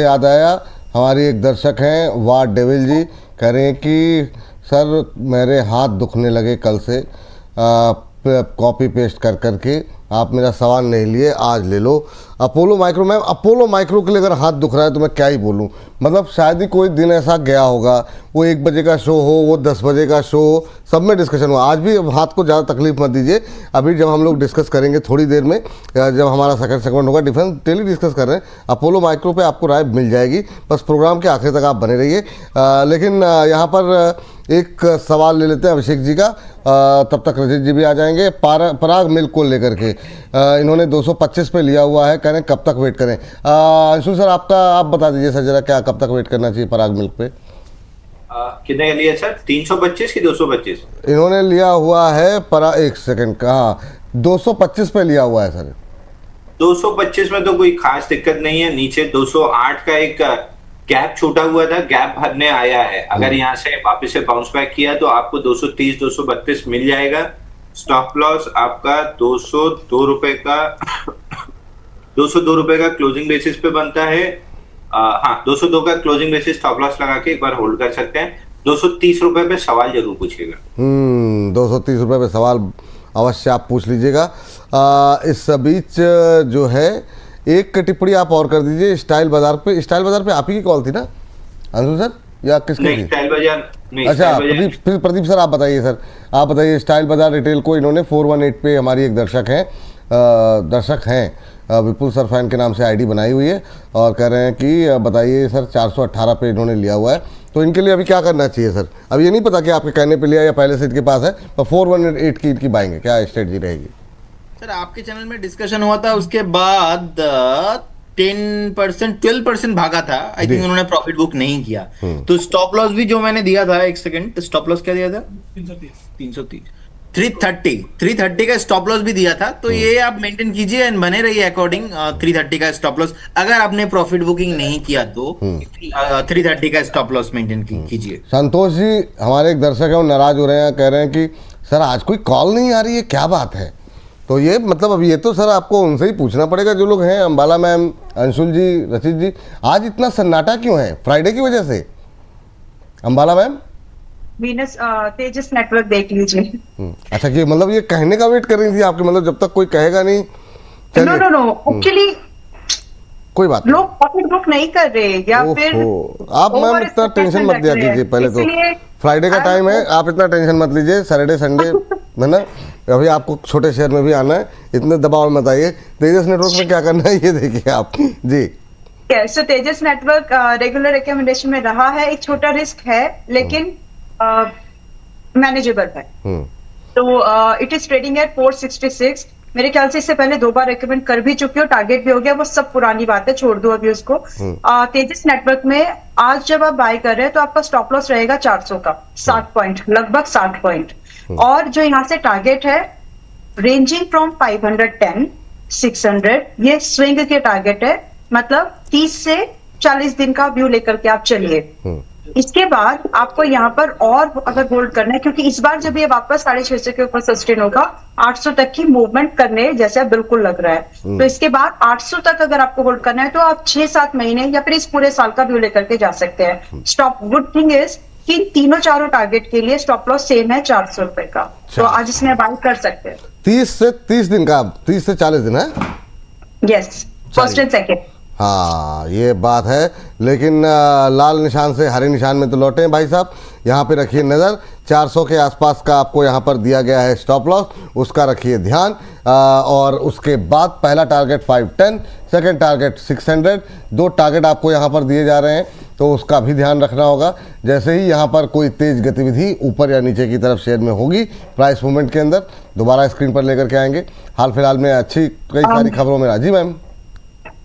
याद आया, हमारी एक दर्शक हैं वार्ड डेविल जी, कह रहे हैं कि सर मेरे हाथ दुखने लगे कल से कॉपी पेस्ट कर करके, आप मेरा सवाल नहीं लिए, आज ले लो। Apollo micro, ma'am Apollo micro के लिए अगर हाथ दुख रहा है तो मैं क्या ही बोलूँ, मतलब शायद ही कोई दिन ऐसा गया होगा, वो 1 बजे का शो हो, वो 10 बजे का शो हो, सब में डिस्कशन हुआ। आज भी हाथ को ज़्यादा तकलीफ मत दीजिए, अभी जब हम लोग डिस्कस करेंगे थोड़ी देर में, जब हमारा सेकंड सेगमेंट होगा, डिफेंस डेली डिस्कस कर रहे हैं, अपोलो माइक्रो पे आपको राय मिल जाएगी, बस प्रोग्राम के आखिर तक आप बने रहिए। लेकिन यहाँ पर एक सवाल ले लेते हैं अभिषेक जी का, तब तक रजित जी भी आ जाएंगे। पराग मिल्क को लेकर के इन्होंने 225 पे लिया हुआ है, कह रहे हैं कब तक वेट करें। अंशु सर आप बता दीजिए सर जरा, क्या कब तक वेट करना चाहिए पराग मिल्क पे? कितने का लिया सर, 325 की 225? इन्होंने लिया हुआ है एक सेकंड का, हाँ 225 पे लिया हुआ है सर। 225 में तो कोई खास दिक्कत नहीं है, नीचे 208 का एक गैप छूटा हुआ था, गैप भरने आया है। अगर यहाँ से वापस से बाउंस बैक किया तो आपको 230 232 मिल जाएगा। स्टॉप लॉस आपका 202 रुपए का 202 रुपए का क्लोजिंग बेसिस पे बनता है। हाँ 202 का क्लोजिंग बेसिस स्टॉप लॉस लगा के एक बार होल्ड कर सकते हैं। 230 रुपए पे सवाल जरूर पूछिएगा। 230 रुपए पे सवाल अवश्य आप पूछ लीजिएगा। इस बीच जो है एक टिप्पणी आप और कर दीजिए स्टाइल बाजार पे। स्टाइल बाजार पे आप ही की कॉल थी ना अंशु सर, या किसकी थी? स्टाइल बाजार नहीं। अच्छा प्रदीप सर आप बताइए सर, आप बताइए स्टाइल बाजार रिटेल को इन्होंने 418 पे, हमारी एक दर्शक हैं विपुल सर फैन के नाम से आईडी बनाई हुई है और कह रहे हैं कि बताइए सर 418 पे इन्होंने लिया हुआ है, तो इनके लिए अभी क्या करना चाहिए सर? अब ये नहीं पता कि आपके कहने पे लिया या पहले से इनके पास है, पर 418 की इनकी बाइंग है, क्या स्ट्रेटजी रहेगी? सर आपके चैनल में डिस्कशन हुआ था, उसके बाद 10% 12% भागा था, आई थिंक उन्होंने प्रॉफिट बुक नहीं किया। तो स्टॉप लॉस भी जो मैंने दिया था, एक सेकंड, स्टॉप लॉस क्या दिया था? 330 का स्टॉप लॉस भी दिया था। तो ये आप मेंटेन कीजिए एंड बने रहिए अकॉर्डिंग 330 का स्टॉप लॉस। अगर आपने प्रॉफिट बुकिंग नहीं किया तो 330 का स्टॉप लॉस मेंटेन कीजिए। संतोष जी हमारे एक दर्शक है, वो नाराज हो रहे हैं, कह रहे हैं कि सर आज कोई कॉल नहीं आ रही है, क्या बात है? तो ये मतलब अब ये तो सर आपको उनसे ही पूछना पड़ेगा जो लोग हैं, अंबाला मैम, अंशुल जी, रचित जी, आज इतना सन्नाटा क्यों है? फ्राइडे की वजह से? अंबाला मैम, वीनस तेजस नेटवर्क देख लीजिए। अच्छा कि मतलब ये कहने का वेट कर रही थी आपके, मतलब जब तक कोई कहेगा नहीं? नो एक्चुअली कोई बात लोग प्रॉफिट बुक नहीं कर रहे, या फिर आप मैम इतना टेंशन मत लिया कीजिए, पहले तो फ्राइडे का टाइम है, आप इतना टेंशन मत लीजिए, सैटरडे संडे है ना, अभी आपको छोटे शहर में भी आना है, इतने दबाव मत आइए। तेजस नेटवर्क में क्या करना है ये देखिए आप जी। सो तेजस नेटवर्क रेगुलर रिकमेंडेशन में रहा है, एक छोटा रिस्क है लेकिन मैनेजेबल है। तो इट इज ट्रेडिंग एट 466। मेरे ख्याल से इससे पहले 2 बार रिकमेंड कर भी चुकी हो, टारगेट भी हो गया, वो सब पुरानी बात है, छोड़ दो अभी उसको। तेजस नेटवर्क में आज जब आप बाय कर रहे हैं तो आपका स्टॉप लॉस रहेगा 400 का, 60 पॉइंट, लगभग 60 पॉइंट। और जो यहाँ से टारगेट है रेंजिंग फ्रॉम 510 600, ये स्विंग के टारगेट है, मतलब 30 से 40 दिन का व्यू लेकर के आप चलिए। इसके बाद आपको यहाँ पर और अगर होल्ड करना है, क्योंकि इस बार जब ये वापस 650 के ऊपर सस्टेन होगा, 800 तक की मूवमेंट करने जैसा बिल्कुल लग रहा है। तो इसके बाद 800 तक अगर आपको होल्ड करना है तो आप 6-7 महीने या फिर इस पूरे साल का व्यू लेकर के जा सकते हैं। स्टॉप गुड थिंग इज कि तीनों चारों टारगेट के लिए स्टॉप लॉस सेम है 400 रुपए का, तो आज इसमें बाय कर सकते हैं। 30 से 30 दिन का, 30 से 40 दिन है। Yes, first and second. हाँ ये बात है, लेकिन लाल निशान से हरे निशान में तो लौटे हैं भाई साहब। यहाँ पे रखिए नज़र, 400 के आसपास का आपको यहाँ पर दिया गया है स्टॉप लॉस, उसका रखिए ध्यान। और उसके बाद पहला टारगेट 510, सेकंड टारगेट 600, 2 टारगेट आपको यहाँ पर दिए जा रहे हैं, तो उसका भी ध्यान रखना होगा। जैसे ही यहाँ पर कोई तेज गतिविधि ऊपर या नीचे की तरफ शेयर में होगी, प्राइस मूवमेंट के अंदर दोबारा स्क्रीन पर लेकर के आएंगे। हाल फिलहाल में अच्छी कई सारी खबरों में जी मैम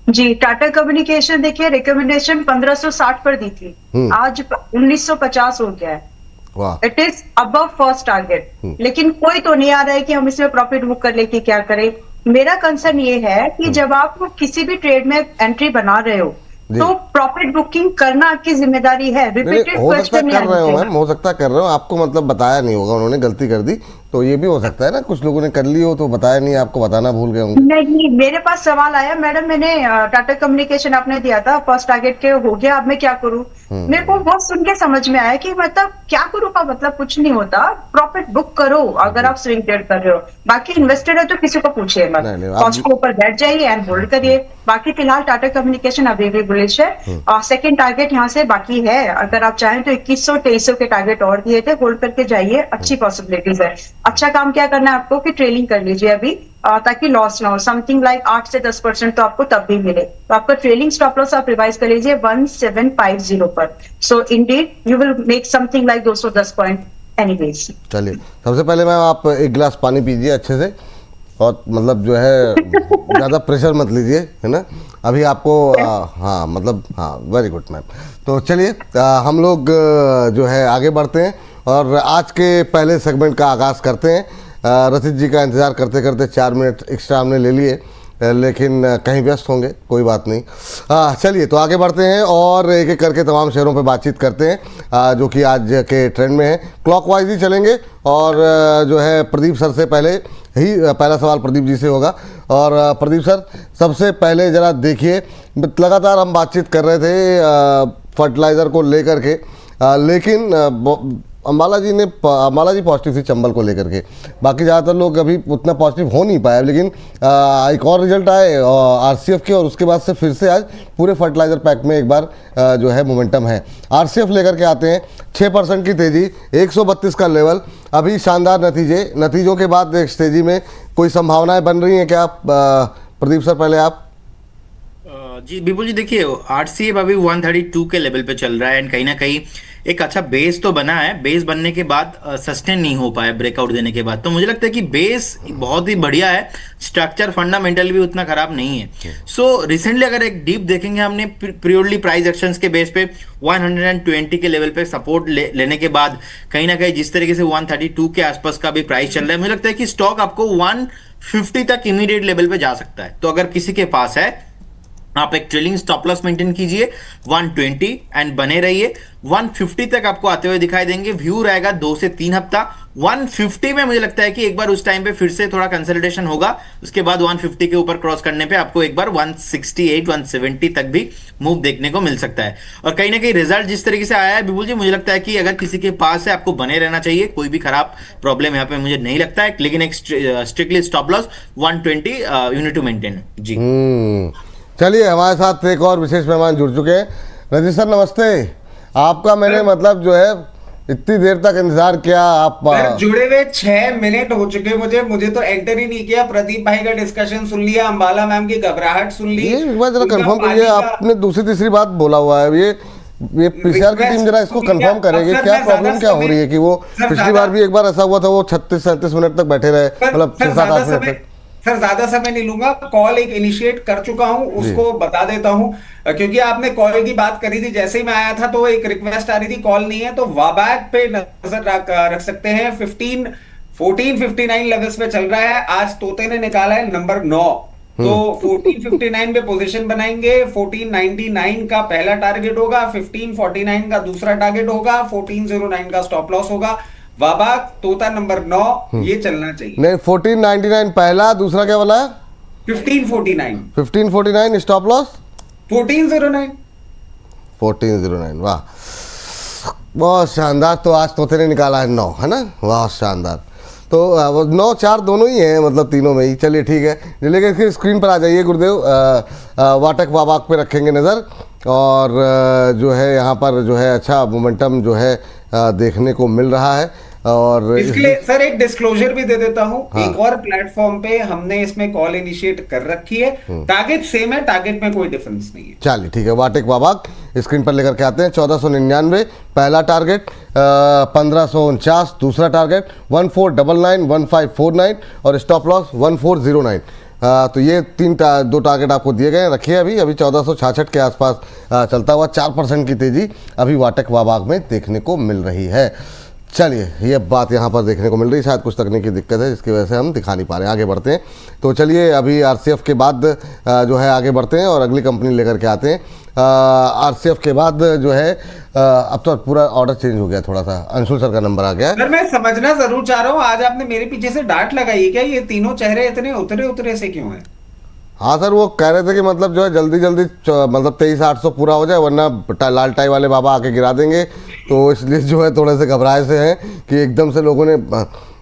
जी, टाटा कम्युनिकेशन देखिए, रिकमेंडेशन 1560 पर दी थी, आज 1950 हो गया है। It is above first target, लेकिन कोई तो नहीं आ रहा है कि हम इसमें प्रॉफिट बुक कर लेके क्या करें। मेरा कंसर्न ये है कि जब आप किसी भी ट्रेड में एंट्री बना रहे हो तो प्रॉफिट बुकिंग करना आपकी जिम्मेदारी है। रिपीटेड हो सकता है क्वेश्चन कर रहे हो मैम, हो सकता है कर रहे हो, आपको मतलब बताया नहीं होगा, उन्होंने गलती कर दी, तो ये भी हो सकता है ना, कुछ लोगों ने कर ली हो तो बताया नहीं, आपको बताना भूल गए होंगे। नहीं, मेरे पास सवाल आया, मैडम मैंने टाटा कम्युनिकेशन आपने दिया था फर्स्ट टारगेट के हो गया, अब मैं क्या करूं? मेरे को बहुत सुन के समझ में आया कि मतलब क्या करूं का मतलब कुछ नहीं होता, प्रॉफिट बुक करो अगर आप स्विंग ट्रेड कर रहे हो। बाकी इन्वेस्टेड है तो किसी को पूछिए मत, नहीं, आप- कॉस्ट के ऊपर बैठ जाइए एंड होल्ड करिए। बाकी फिलहाल टाटा कम्युनिकेशन अभी भी बुलिश है और सेकंड टारगेट यहाँ से बाकी है, अगर आप चाहें तो 2100-2300 के टारगेट और दिए थे, होल्ड करके जाइए, अच्छी पॉसिबिलिटीज है। अच्छा काम क्या करना है आपको कि ट्रेलिंग कर लीजिए अभी, ताकि लॉस ना हो, समथिंग लाइक 8 से 10% तो आपको तब भी मिले। तो आपका ट्रेलिंग स्टॉप लॉस आप रिवाइज कर लीजिए 1750 पर। So indeed you will make something like 210 point anyways. चलिए, सबसे पहले मैम आप एक गिलास पानी पीजिए अच्छे से, और मतलब जो है ज़्यादा प्रेशर मत लीजिए, है ना, अभी आपको हाँ मतलब हाँ, वेरी गुड मैम। तो चलिए हम लोग जो है आगे बढ़ते हैं और आज के पहले सेगमेंट का आगाज़ करते हैं। रसिद जी का इंतज़ार करते करते 4 मिनट एक्स्ट्रा हमने ले लिए, लेकिन कहीं व्यस्त होंगे, कोई बात नहीं। चलिए तो आगे बढ़ते हैं और एक एक करके तमाम शेयरों पे बातचीत करते हैं जो कि आज के ट्रेंड में है। क्लॉकवाइज ही चलेंगे और जो है प्रदीप सर से पहले ही पहला सवाल प्रदीप जी से होगा। और प्रदीप सर, सबसे पहले ज़रा देखिए, लगातार हम बातचीत कर रहे थे फर्टिलाइज़र को लेकर के, लेकिन अम्बाला जी पॉजिटिव थी चंबल को लेकर के, बाकी ज़्यादातर लोग अभी उतना पॉजिटिव हो नहीं पाए, लेकिन एक और रिजल्ट आए आरसीएफ के, और उसके बाद से फिर से आज पूरे फर्टिलाइज़र पैक में एक बार जो है मोमेंटम है। आरसीएफ लेकर के आते हैं, 6% की तेज़ी, 132 का लेवल, अभी शानदार नतीजों के बाद इस तेज़ी में कोई संभावनाएं बन रही हैं क्या? प्रदीप सर पहले आप। जी विपुल जी, देखिए आरसीएफ अभी 132 के लेवल पे चल रहा है एंड कहीं ना कहीं एक अच्छा बेस तो बना है, बेस बनने के बाद सस्टेन नहीं हो पाया ब्रेकआउट देने के बाद, तो मुझे लगता है कि बेस बहुत ही बढ़िया है, स्ट्रक्चर फंडामेंटल भी उतना खराब नहीं है। सो रिसेंटली अगर एक डीप देखेंगे हमने प्योरली प्राइस एक्शंस के बेस पे 120 के लेवल पे सपोर्ट लेने के बाद कहीं ना कहीं जिस तरीके से 132 के आसपास का भी प्राइस चल रहा है, मुझे लगता है कि स्टॉक आपको 150 तक इमीडिएट लेवल पे जा सकता है। तो अगर किसी के पास है, आप एक ट्रेलिंग स्टॉप लॉस मेंटेन कीजिए 120 एंड बने रहिए, 150 तक आपको आते हुए दिखाई देंगे, व्यू रहेगा 2 से 3 हफ्ता। 150 में मुझे लगता है कि एक बार उस टाइम पे फिर से थोड़ा कंसोलिडेशन होगा, उसके बाद 150 के ऊपर क्रॉस करने पे आपको एक बार 168 170 तक भी मूव देखने को मिल सकता है। और कहीं ना कहीं रिजल्ट जिस तरीके से आया है विपुल जी, मुझे लगता है कि अगर किसी के पास है आपको बने रहना चाहिए, कोई भी खराब प्रॉब्लम यहाँ पे मुझे नहीं लगता है, लेकिन एक strictly stop loss 120 unit to maintain. जी चलिए, हमारे साथ एक और विशेष मेहमान जुड़ चुके हैं। रजित सर नमस्ते, आपका मैंने मतलब जो है इतनी देर तक इंतजार किया, आप जुड़े हुए 6 मिनट हो चुके मुझे तो एंटर ही नहीं किया। प्रदीप भाई का डिस्कशन सुन लिया, अंबाला मैम की घबराहट सुन ली। ये एक बार जरा कंफर्म करिए, आपने दूसरी तीसरी बात बोला हुआ है, ये पीसीआर की टीम जरा इसको कंफर्म करेगी, क्या प्रॉब्लम क्या हो रही है कि वो पिछली बार भी एक बार ऐसा हुआ था, वो 36-37 मिनट तक बैठे रहे, मतलब 7-8 मिनट तक। सर ज्यादा समय नहीं लूंगा, कॉल एक इनिशिएट कर चुका हूं, उसको बता देता हूं, क्योंकि आपने कॉल की बात करी थी, जैसे ही मैं आया था तो एक रिक्वेस्ट आ रही थी, कॉल नहीं है तो वाबैक पे नजर रख सकते हैं। 1459 लेवल्स पे चल रहा है, आज तोते ने निकाला है नंबर 9, तो 1459 पे पोजीशन बनाएंगे। 1499 का पहला टारगेट होगा, 1549 का दूसरा टारगेट होगा, 1409 का स्टॉप लॉस होगा। वाबाक तोता नंबर 9 ये चलना चाहिए। नहीं, 1499 पहला, दूसरा क्या बोला? 1549 स्टॉप लॉस 1409। वाह, बहुत शानदार। तो आज तोते ने निकाला है 9, है ना, वाह शानदार। तो 9-4 दोनों ही हैं, मतलब तीनों में ही। चलिए ठीक है, लेकिन इसकी स्क्रीन पर आ जाइए गुरुदेव, वाटक वाबाक पे रखेंगे नज़र, और जो है यहाँ पर जो है अच्छा मोमेंटम जो है देखने को मिल रहा है। और इसके लिए सर एक डिस्क्लोजर भी दे देता हूं, हाँ। एक और प्लेटफॉर्म पे हमने इसमें कॉल इनिशिएट कर रखी है, टारगेट सेम है, टारगेट में कोई डिफरेंस नहीं है। चलिए ठीक है, वाटक वाबाक स्क्रीन पर लेकर के आते हैं। 1499 पहला टारगेट, 1549 दूसरा टारगेट, 1499 1549 और स्टॉप लॉस 1409। तो ये 2 टारगेट आपको दिए गए हैं, रखिए। अभी 1466 के आसपास चलता हुआ 4% की तेज़ी अभी वाटक वाबाक में देखने को मिल रही है। चलिए, ये बात यहाँ पर देखने को मिल रही है, शायद कुछ तकनीकी दिक्कत है जिसकी वजह से हम दिखा नहीं पा रहे हैं। आगे बढ़ते हैं। तो चलिए, अभी आरसीएफ के बाद जो है आगे बढ़ते हैं और अगली कंपनी लेकर के आते हैं। आरसीएफ के बाद जो है अब तो पूरा ऑर्डर चेंज हो गया थोड़ा सा। अंशुल सर का नंबर आ गया है। सर मैं समझना जरूर चाह रहा हूँ, आज आपने मेरे पीछे से डांट लगाई है क्या? ये तीनों चेहरे इतने उतरे उतरे से क्यों हैं? हाँ सर, वो कह रहे थे कि मतलब जो है जल्दी जल्दी मतलब 23,800 पूरा हो जाए, वरना लाल टाई वाले बाबा आके गिरा देंगे। तो इसलिए जो है थोड़े से घबराए से हैं कि एकदम से लोगों ने,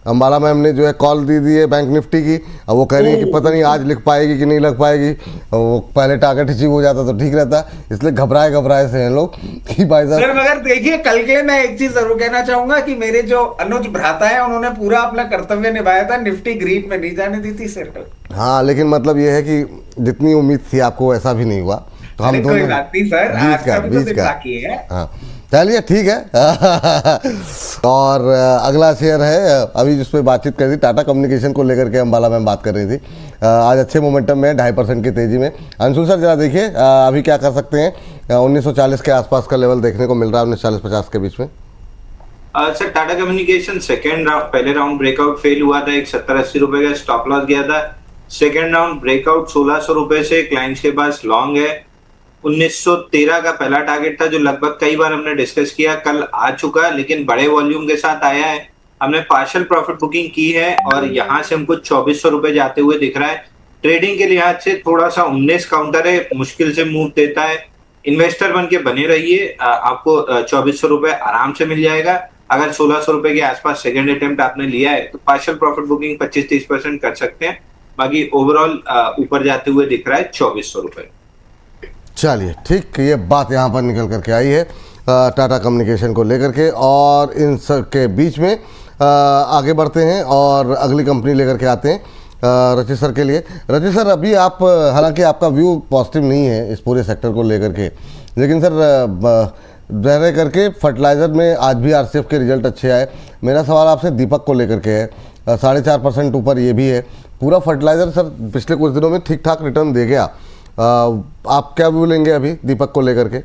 अंबाला मैम ने जो है कॉल दी है बैंक निफ्टी की। अब वो कह रही है कि पता नहीं आज लिख पाएगी कि नहीं लग पाएगी। वो पहले टारगेट अचीव हो जाता तो ठीक रहता, इसलिए घबराए से हैं लोग कि भाई साहब। सर मगर देखिए, कल के मैं एक चीज जरूर कहना चाहूंगा कि मेरे जो अनुज भ्राता है उन्होंने पूरा अपना कर्तव्य निभाया था, निफ्टी ग्रीन में नहीं जाने दी थी सर। हाँ, लेकिन मतलब ये है कि जितनी उम्मीद थी आपको वैसा भी नहीं हुआ। तो हम कोई बात नहीं सर, आज का भी तो दिन बाकी है। हाँ चलिए, ठीक है। और अगला शेयर है अभी जिस पे बातचीत कर रही थी, टाटा कम्युनिकेशन को लेकर के अंबाला मैम बात कर रही थी। आज अच्छे मोमेंटम में 2.5% की तेजी में। अंशुल सर जरा देखिए अभी क्या कर सकते हैं। 1940 के आसपास का लेवल देखने को मिल रहा है, 1940-50 के बीच में। Sir Tata communication second round, पहले राउंड ब्रेकआउट फेल हुआ था, एक 70-80 रुपए का स्टॉप लॉस गया था। सेकेंड राउंड ब्रेकआउट 1600 रुपए से क्लाइंट्स के पास लॉन्ग है। 1913 का पहला टारगेट था जो लगभग कई बार हमने डिस्कस किया, कल आ चुका लेकिन बड़े वॉल्यूम के साथ आया है। हमने पार्शियल प्रॉफिट बुकिंग की है और यहाँ से हमको 2400 रुपए जाते हुए दिख रहा है। ट्रेडिंग के लिहाज से थोड़ा सा 19 काउंटर है, मुश्किल से मूव देता है। इन्वेस्टर बन के बने रहिए, आपको 2400 रुपए आराम से मिल जाएगा। अगर 1600 रुपए के आसपास सेकंड अटेम्प्ट आपने लिया है तो पार्शियल प्रॉफिट बुकिंग 25-30% कर सकते हैं। बाकी ओवरऑल ऊपर जाते हुए दिख रहा है 2400 रुपए। चलिए ठीक, ये बात यहाँ पर निकल करके आई है टाटा कम्युनिकेशन को लेकर के। और इन सब के बीच में आगे बढ़ते हैं और अगली कंपनी लेकर के आते हैं रचित सर के लिए। रचित सर, अभी आप, हालांकि आपका व्यू पॉजिटिव नहीं है इस पूरे सेक्टर को लेकर के, लेकिन सर रह करके फर्टिलाइज़र में आज भी आरसीएफ के रिजल्ट अच्छे आए। मेरा सवाल आपसे दीपक को लेकर के है। 4.5% ऊपर ये भी है। पूरा फर्टिलाइज़र सर पिछले कुछ दिनों में ठीक ठाक रिटर्न दे गया। आप क्या व्यू लेंगे अभी दीपक को लेकर के?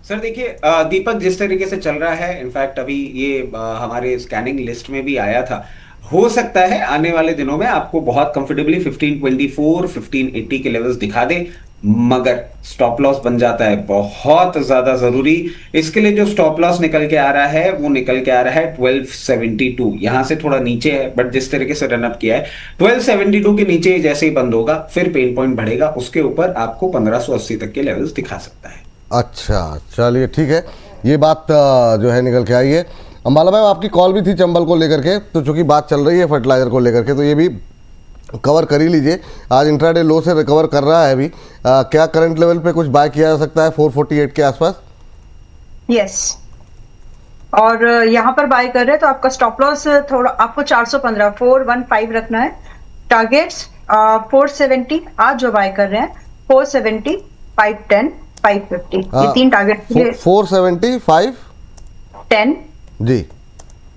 सर देखिए, दीपक जिस तरीके से चल रहा है, इनफैक्ट अभी ये हमारे स्कैनिंग लिस्ट में भी आया था, हो सकता है आने वाले दिनों में आपको बहुत कंफर्टेबली 1524 1580 के लेवल्स दिखा दे, मगर स्टॉप लॉस बन जाता है बहुत ज्यादा जरूरी। इसके लिए जो स्टॉप लॉस निकल के आ रहा है वो निकल के आ रहा है 1272। यहां से थोड़ा नीचे है, बट जिस तरीके से रनअप किया है 1272 के नीचे जैसे ही बंद होगा फिर पेन पॉइंट बढ़ेगा, उसके ऊपर आपको 1580 तक के लेवल्स दिखा सकता है। अच्छा चलिए ठीक है, ये बात जो है निकल के आई है। अंबाला मैम, आपकी कॉल भी थी चंबल को लेकर के, तो चूंकि बात चल रही है फर्टिलाइजर को लेकर के तो ये भी कवर कर ही लीजिए। आज इंट्राडे लो से रिकवर कर रहा है अभी। क्या करंट लेवल पे कुछ बाय किया जा सकता है 448 के आसपास? यस, और यहाँ पर बाय कर रहे हैं तो आपका स्टॉप लॉस थोड़ा आपको 415 415 रखना है। टारगेट्स 470, आज जो बाय कर रहे हैं 470, 510, 550, ये तीन टारगेट 470, 10 जी,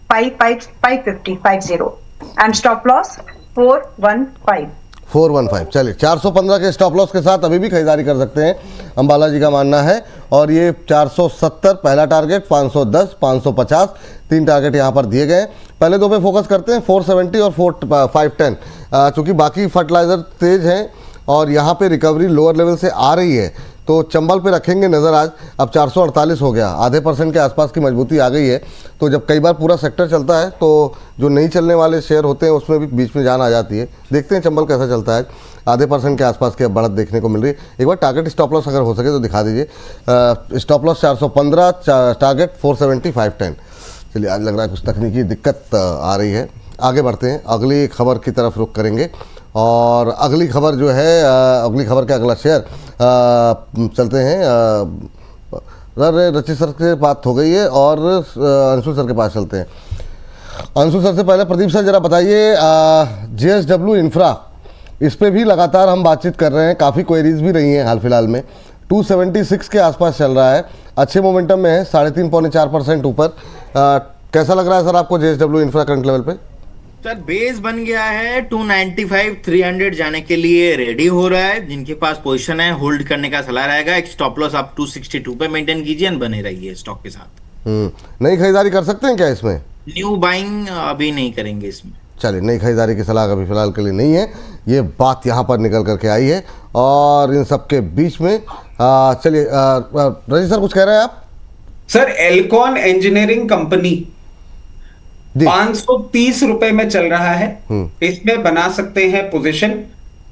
550, 50 एंड स्टॉप लॉस 415। चलिए 415 के स्टॉप लॉस के साथ अभी भी खरीदारी कर सकते हैं, अंबाला जी का मानना है। और ये 470 पहला टारगेट, 510, 550 तीन टारगेट यहाँ पर दिए गए। पहले दो पे फोकस करते हैं, 470 और 510। चूँकि बाकी फर्टिलाइज़र तेज हैं और यहाँ पे रिकवरी लोअर लेवल से आ रही है तो चंबल पे रखेंगे नज़र आज। अब 448 हो गया, आधे % के आसपास की मजबूती आ गई है। तो जब कई बार पूरा सेक्टर चलता है तो जो नहीं चलने वाले शेयर होते हैं उसमें भी बीच में जान आ जाती है। देखते हैं चंबल कैसा चलता है। आधे % के आसपास की अब बढ़त देखने को मिल रही है। एक बार टारगेट स्टॉप लॉस अगर हो सके तो दिखा दीजिए। Stop loss 415, target 470, 510। चलिए, आज लग रहा है कुछ तकनीकी दिक्कत आ रही है। आगे बढ़ते हैं, अगली खबर की तरफ रुख करेंगे। और अगली खबर जो है, अगली खबर का अगला शेयर चलते हैं। रचित सर से बात हो गई है और अंशुल सर के पास चलते हैं। अंशुल सर से पहले प्रदीप सर जरा बताइए, JSW इंफ्रा, इस पे भी लगातार हम बातचीत कर रहे हैं, काफ़ी क्वेरीज भी रही हैं हाल फिलहाल में। 276 के आसपास चल रहा है, अच्छे मोमेंटम में है, 3.5-4% ऊपर। कैसा लग रहा है सर आपको JSW इंफ्रा करंट लेवल पे? सर बेस बन गया है 295 300 जाने के लिए रेडी हो रहा है। जिनके पास पोजीशन है होल्ड करने का सलाह रहेगा। एक स्टॉप लॉस आप 262 पे मेंटेन कीजिए और बने रहिए स्टॉक के साथ। नई खरीदारी कर सकते हैं क्या इसमें? न्यू बाइंग अभी नहीं करेंगे इसमें। चलिए, नई खरीदारी की सलाह अभी फिलहाल के लिए नहीं है, ये बात यहाँ पर निकल करके आई है। और इन सब के बीच में चलिए रजी सर कुछ कह रहे हैं आप? सर एल्कॉन इंजीनियरिंग कंपनी जी। 530 रुपए में चल रहा है, इसमेम बना सकते हैं पोजीशन।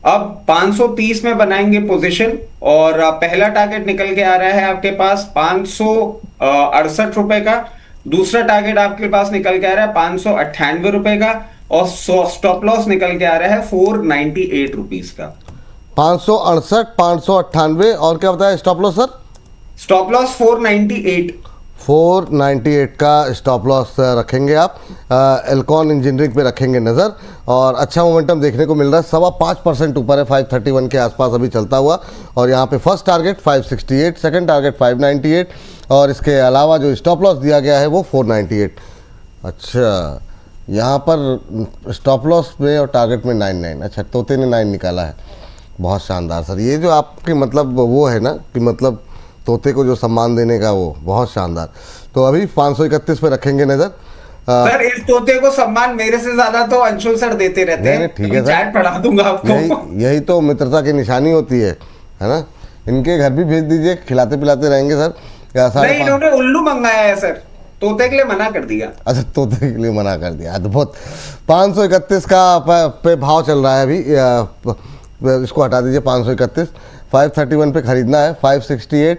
अब 530 में बनाएंगे पोजीशन और पहला टारगेट निकल के आ रहा है आपके पास 568 रुपए का, दूसरा टारगेट आपके पास निकल के आ रहा है 598 रुपए का और स्टॉप लॉस निकल के आ रहा है 498 रुपीज का। 568, 598 और क्या बताया stop loss sir? Stop loss 498। 498 का स्टॉप लॉस रखेंगे आप, एल्कॉन इंजीनियरिंग पे रखेंगे नज़र। और अच्छा मोमेंटम देखने को मिल रहा है, 5.25% ऊपर है, 531 के आसपास अभी चलता हुआ। और यहाँ पे फर्स्ट टारगेट 568, सेकंड टारगेट 598 और इसके अलावा जो स्टॉप लॉस दिया गया है वो 498। अच्छा, यहाँ पर स्टॉप लॉस में और टारगेट में 99। अच्छा, तोते ने 9 निकाला है, बहुत शानदार सर। ये जो आपकी मतलब वो है ना कि मतलब तोते को जो सम्मान देने का, वो बहुत शानदार। तो अभी 531 पे रखेंगे नज़र। सर इस तोते को सम्मान मेरे से ज्यादा तो अंशुल सर देते रहते हैं। ठीक है सर, चैट पढ़ा दूंगा आपको। यही तो मित्रता की निशानी होती है ना। इनके घर भी भेज दीजिए, खिलाते पिलाते रहेंगे सर। नहीं, इन्होंने उल्लू मंगाया है सर, तोते के लिए मना कर दिया। अच्छा, तोते के लिए मना कर दिया, अद्भुत। 531 का पे भाव चल रहा है अभी, इसको हटा दीजिए। 531, 531 पे खरीदना है। 568,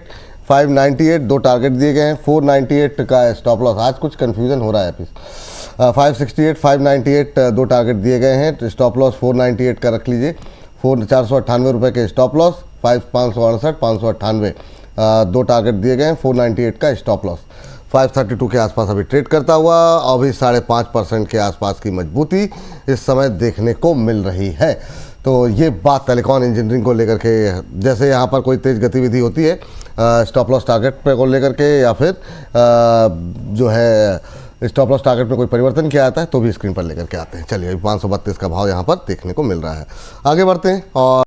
598 दो टारगेट दिए गए हैं, 498 का स्टॉप लॉस। आज कुछ कन्फ्यूजन हो रहा है प्लीज। 568, 598 दो टारगेट दिए गए हैं, स्टॉप लॉस 498 का रख लीजिए। 498 रुपये के स्टॉप लॉस, 568, 598 दो टारगेट दिए गए हैं, 498 का स्टॉप लॉस। 532 के आसपास अभी ट्रेड करता हुआ, अभी 5.5% के आसपास की मजबूती इस समय देखने को मिल रही है। तो ये बात एल्कॉन इंजीनियरिंग को लेकर के, जैसे यहाँ पर कोई तेज गतिविधि होती है स्टॉप लॉस टारगेट पे को लेकर के, या फिर जो है स्टॉप लॉस टारगेट में कोई परिवर्तन किया जाता है तो भी स्क्रीन पर लेकर के आते हैं। चलिए, अभी 532 का भाव यहाँ पर देखने को मिल रहा है। आगे बढ़ते हैं और